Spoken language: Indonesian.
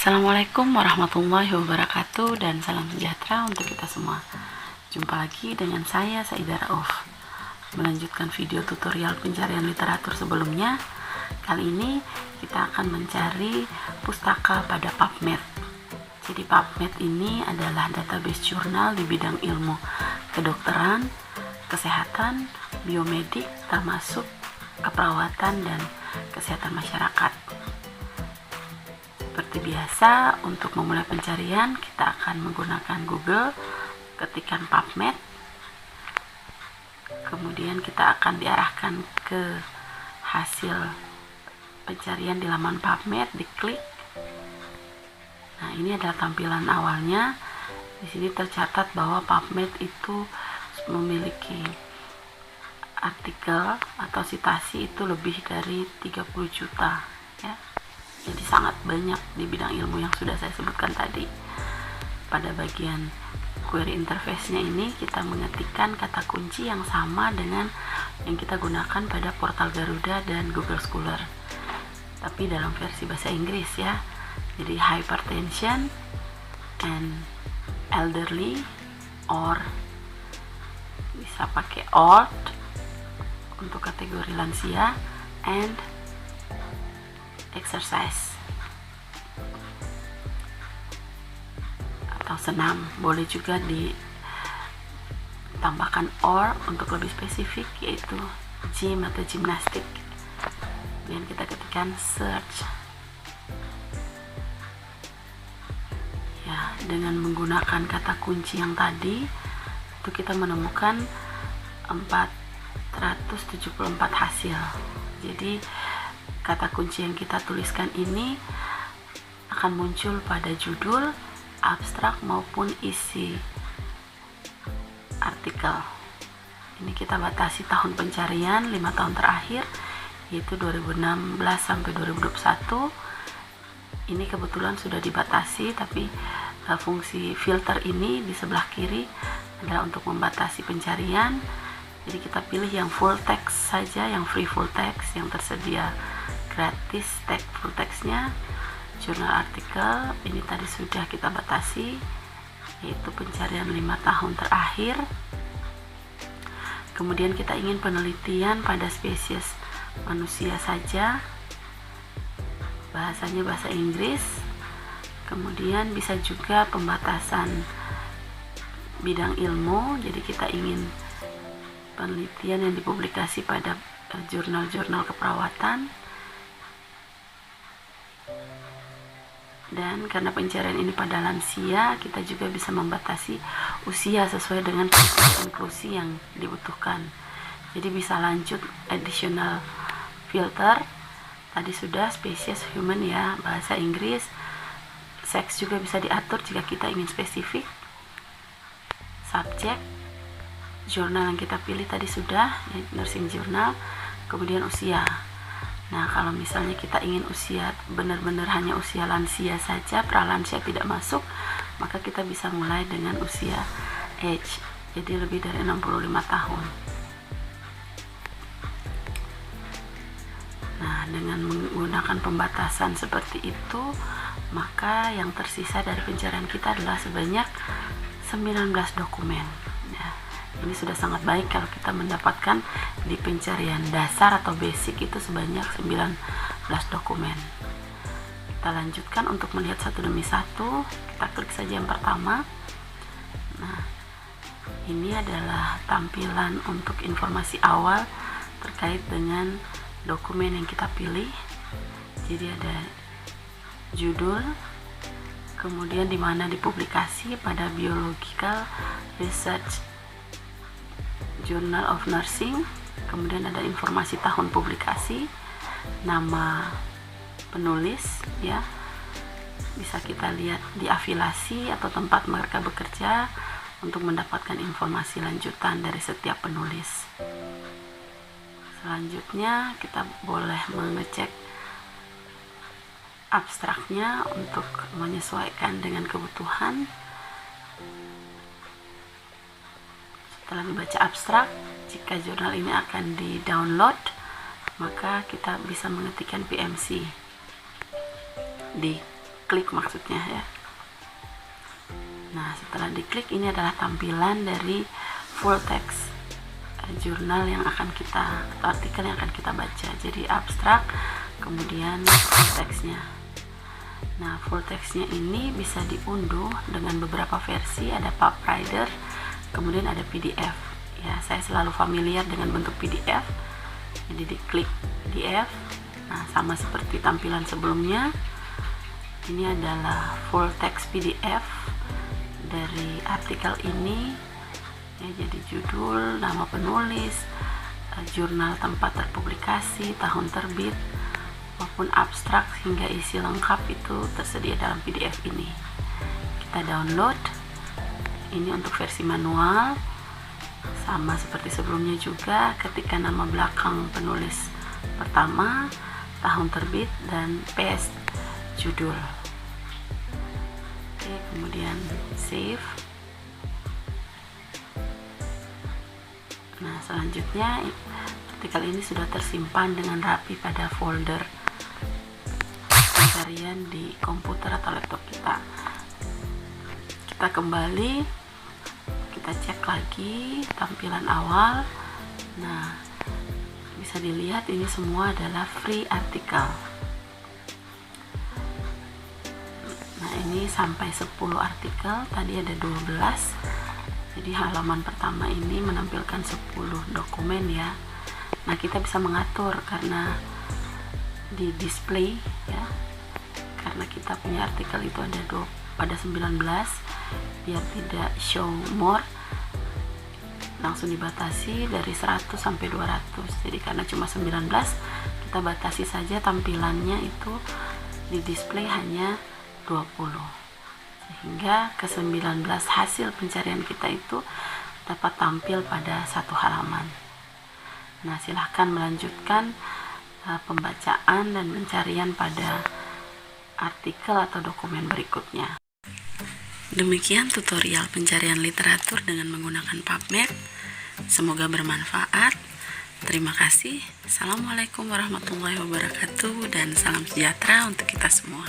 Assalamualaikum warahmatullahi wabarakatuh, dan salam sejahtera untuk kita semua. Jumpa lagi dengan saya, Saidah Rauf, melanjutkan video tutorial pencarian literatur sebelumnya. Kali ini kita akan mencari pustaka pada PubMed. Jadi PubMed ini adalah database jurnal di bidang ilmu kedokteran, kesehatan, biomedik, termasuk keperawatan dan kesehatan masyarakat. Seperti biasa, untuk memulai pencarian kita akan menggunakan Google, ketikkan PubMed, kemudian kita akan diarahkan ke hasil pencarian di laman PubMed, diklik. Nah, ini adalah tampilan awalnya. Di sini tercatat bahwa PubMed itu memiliki artikel atau citasi itu lebih dari 30 juta, ya. Jadi sangat banyak di bidang ilmu yang sudah saya sebutkan tadi. Pada bagian query interface-nya ini kita mengetikkan kata kunci yang sama dengan yang kita gunakan pada portal Garuda dan Google Scholar, tapi dalam versi bahasa Inggris, ya. Jadi hypertension and elderly, or bisa pakai old untuk kategori lansia, and exercise atau senam. Boleh juga ditambahkan or untuk lebih spesifik, yaitu gym atau gimnastik. Kemudian kita ketikkan search. Ya, dengan menggunakan kata kunci yang tadi itu kita menemukan 474 hasil. Jadi kata kunci yang kita tuliskan ini akan muncul pada judul, abstrak maupun isi artikel. Ini kita batasi tahun pencarian 5 tahun terakhir, yaitu 2016 sampai 2021. Ini kebetulan sudah dibatasi, tapi fungsi filter ini di sebelah kiri adalah untuk membatasi pencarian. Jadi kita pilih yang full text saja, yang free full text, yang tersedia gratis tag full textnya. Jurnal artikel ini tadi sudah kita batasi, yaitu pencarian 5 tahun terakhir. Kemudian kita ingin penelitian pada spesies manusia saja, bahasanya bahasa Inggris. Kemudian bisa juga pembatasan bidang ilmu, jadi kita ingin penelitian yang dipublikasi pada jurnal-jurnal keperawatan. Dan karena pencarian ini pada lansia, kita juga bisa membatasi usia sesuai dengan konklusi yang dibutuhkan. Jadi bisa lanjut additional filter. Tadi sudah spesies human, ya, bahasa Inggris. Seks juga bisa diatur jika kita ingin spesifik. Subjek, jurnal yang kita pilih tadi sudah, ya, nursing journal. Kemudian usia. Nah, kalau misalnya kita ingin usia benar-benar hanya usia lansia saja, pralansia tidak masuk, maka kita bisa mulai dengan usia age, jadi lebih dari 65 tahun. Nah, dengan menggunakan pembatasan seperti itu, maka yang tersisa dari pencarian kita adalah sebanyak 19 dokumen. Ini sudah sangat baik kalau kita mendapatkan di pencarian dasar atau basic itu sebanyak 19 dokumen. Kita lanjutkan untuk melihat satu demi satu. Kita klik saja yang pertama. Nah, ini adalah tampilan untuk informasi awal terkait dengan dokumen yang kita pilih. Jadi ada judul, kemudian di mana dipublikasi pada Biological Research Journal of Nursing, kemudian ada informasi tahun publikasi, nama penulis, ya, bisa kita lihat di afiliasi atau tempat mereka bekerja untuk mendapatkan informasi lanjutan dari setiap penulis. Selanjutnya kita boleh mengecek abstraknya untuk menyesuaikan dengan kebutuhan. Setelah dibaca abstrak, jika jurnal ini akan di-download, maka kita bisa mengetikkan PMC. Diklik maksudnya ya. Nah, setelah diklik, ini adalah tampilan dari full text jurnal yang akan kita, atau artikel yang akan kita baca. Jadi abstrak, kemudian full textnya. Nah, full textnya ini bisa diunduh dengan beberapa versi. Ada PubRider, kemudian ada PDF. Ya, saya selalu familiar dengan bentuk PDF. Jadi diklik PDF. Nah, sama seperti tampilan sebelumnya. Ini adalah full text PDF dari artikel ini. Ya, jadi judul, nama penulis, jurnal tempat terpublikasi, tahun terbit, maupun abstrak hingga isi lengkap itu tersedia dalam PDF ini. Kita download. Ini untuk versi manual, sama seperti sebelumnya juga, ketika nama belakang penulis pertama, tahun terbit, dan paste judul. Oke, kemudian save. Nah, selanjutnya artikel ini sudah tersimpan dengan rapi pada folder pencarian di komputer atau laptop kita. Kita kembali, kita cek lagi tampilan awal. Nah, bisa dilihat ini semua adalah free artikel. Nah, ini sampai 10 artikel, tadi ada 12. Jadi halaman pertama ini menampilkan 10 dokumen ya. Nah, kita bisa mengatur karena di display ya. Karena kita punya artikel itu ada 19, biar tidak show more, langsung dibatasi dari 100 sampai 200. Jadi karena cuma 19, kita batasi saja tampilannya itu di display hanya 20. Sehingga ke-19 hasil pencarian kita itu dapat tampil pada satu halaman. Nah, silahkan melanjutkan pembacaan dan pencarian pada artikel atau dokumen berikutnya. Demikian tutorial pencarian literatur dengan menggunakan PubMed. Semoga bermanfaat. Terima kasih. Assalamualaikum warahmatullahi wabarakatuh, dan salam sejahtera untuk kita semua.